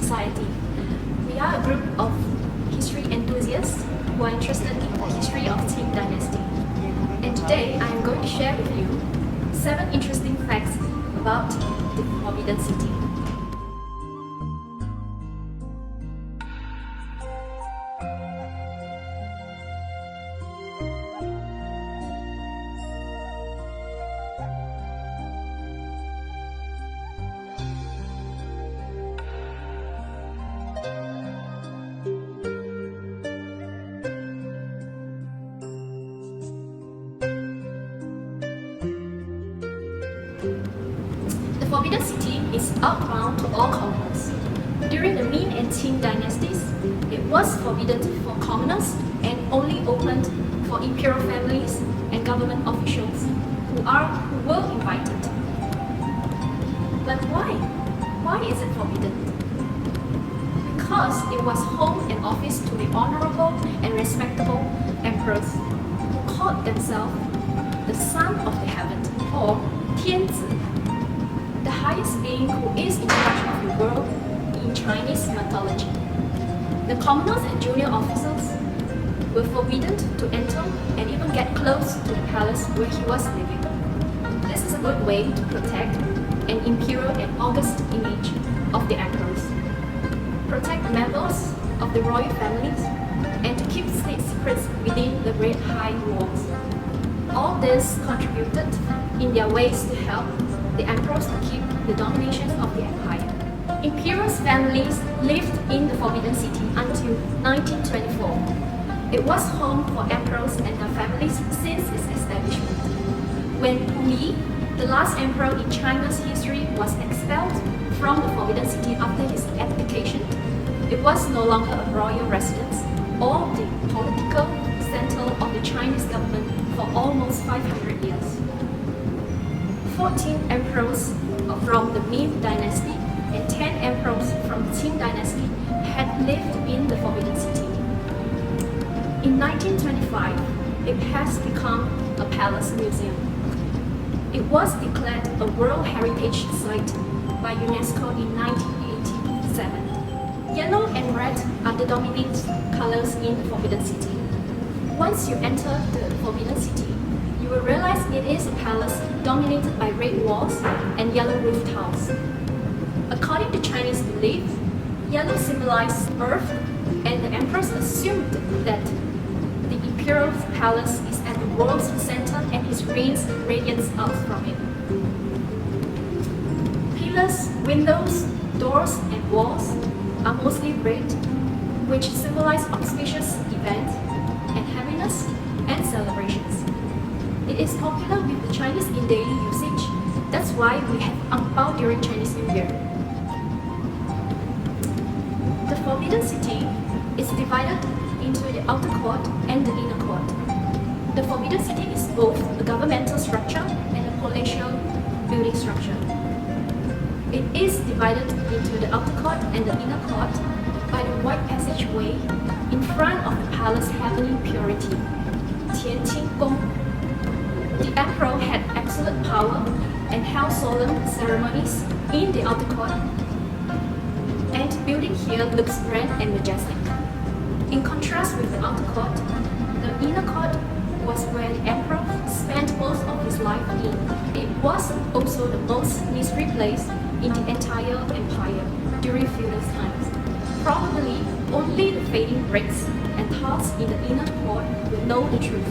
society. We are a group of history enthusiasts who are interested in the history of Qing dynasty. And today I am going to share with you 7 interesting facts about the Forbidden City. The Forbidden City is outbound to all commoners. During the Ming and Qing dynasties, it was forbidden for commoners and only opened for imperial families and government officials who were invited. But why? Why is it forbidden? Because it was home and office to the honorable and respectable emperors who called themselves the Son of the Heaven or Tianzi, the highest being who is in charge of the world in Chinese mythology. The commoners and junior officers were forbidden to enter and even get close to the palace where he was living. This is a good way to protect an imperial and august image of the emperors, protect the members of the royal families, and to keep state secrets within the great high walls. All this contributed in their ways to help the emperors to keep the domination of the empire. Imperial families lived in the Forbidden City until 1924. It was home for emperors and their families since its establishment. When Li, the last emperor in China's history, was expelled from the Forbidden City after his abdication, it was no longer a royal residence or the political center of the Chinese government for almost 500 years. 14 emperors from the Ming dynasty and 10 emperors from the Qing dynasty had lived in the Forbidden City. In 1925, it has become a palace museum. It was declared a World Heritage Site by UNESCO in 1987. Yellow and red are the dominant colors in the Forbidden City. Once you enter the Forbidden City, you will realize it is a palace dominated by red walls and yellow roof tiles. According to Chinese belief, yellow symbolizes earth, and the emperors assumed that the imperial palace is at the world's center and his rays radiates out from it. Pillars, windows, doors, and walls are mostly red, which symbolize auspicious events and happiness and celebrations. It is popular with the Chinese in daily usage. That's why we have ang pao during Chinese New Year. The Forbidden City is divided into the outer court and the inner court. The Forbidden City is both a governmental structure and a palatial building structure. It is divided into the outer court and the inner court by the wide passageway in front of the palace heavenly purity, Qing Gugong. The emperor had absolute power and held solemn ceremonies in the outer court, and the building here looks grand and majestic. In contrast with the outer court, the inner court was where the emperor spent most of his life in. It was also the most mystery place in the entire empire during feudal times. Probably only the fading bricks and tiles in the inner court will know the truth.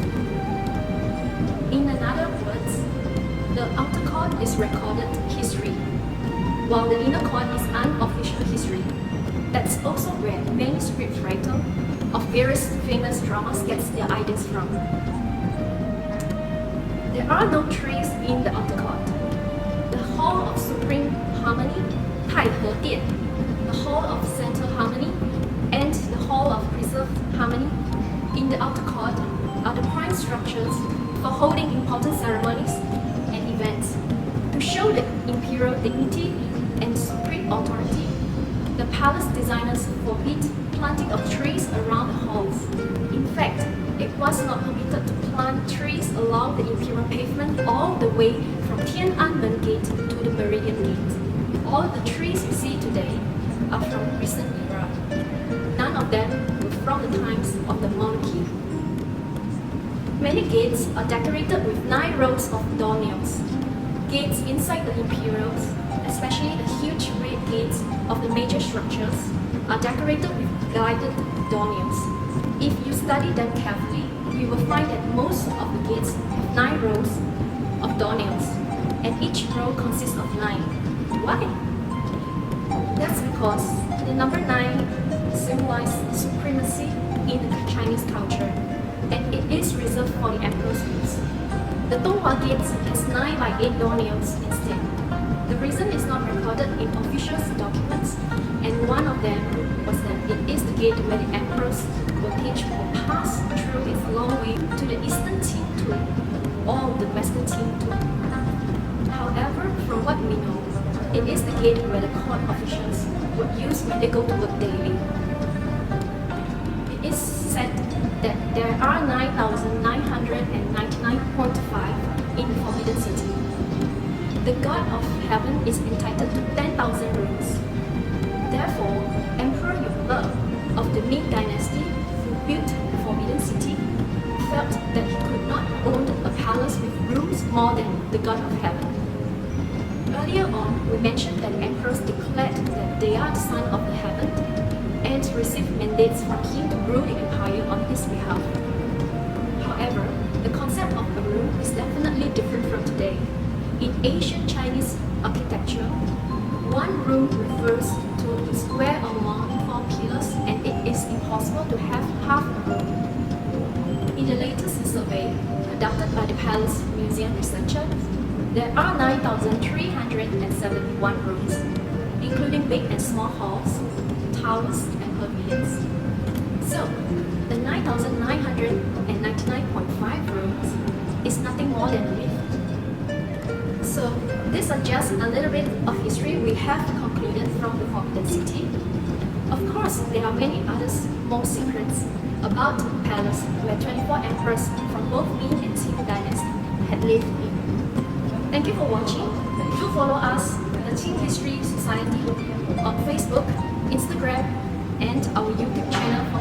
In other words, the outer court is recorded history, while the inner court is unofficial history. That's also where many scriptwriters of various famous dramas get their ideas from. There are no trees in the outer court. The Hall of Supreme Harmony, Taihe Dian, the Hall of Central Harmony, and the Hall of Preserved Harmony in the outer court are the prime structures for holding important ceremonies and events. To show the imperial dignity and supreme authority, the palace designers forbid planting of trees around the halls. In fact, it was not permitted to plant trees along the imperial pavement all the way from Tiananmen Gate to the Meridian Gate. All the trees you see today are from recent era. None of them were from the times of the monarchy. Many gates are decorated with 9 rows of doornails. Gates inside the imperials, especially the huge red gates of the major structures, are decorated with guided doornails. If you study them carefully, you will find that most of the gates have 9 rows of doornails, and each row consists of 9. Why? That's because the number 9 symbolizes supremacy in the Chinese culture, and it is reserved for the emperor's use. The Donghua Gate has 9 by 8 doornails instead. The reason is not recorded in official documents, and one of them was that it is the gate where the emperor's voltage will pass through its long way to the eastern Qing or the western Qing. However, from what we know, it is the gate where the court officials would use when they go to work daily. It is said that there are 9,999.5 in the Forbidden City. The God of Heaven is entitled to 10,000 rooms. Therefore, Emperor Yongle of the Ming Dynasty, who built the Forbidden City, felt that he could not own a palace with rooms more than the God of Heaven. Earlier on, we mentioned that emperors declared that they are the son of the heaven and received mandates from Qing to rule the empire on his behalf. However, the concept of a room is definitely different from today. In ancient Chinese architecture, one room refers to a square among 4 pillars, and it is impossible to have half a room. In the latest survey conducted by the Palace Museum researchers, there are 9,371 rooms, including big and small halls, towers, and pavilions. So, the 9,999.5 rooms is nothing more than a myth. So, these are just a little bit of history we have concluded from the Forbidden City. Of course, there are many others more secrets about the palace where 24 emperors from both Ming and Qing dynasty had lived in. Thank you for watching. Do follow us, the Qing History Society, on Facebook, Instagram, and our YouTube channel for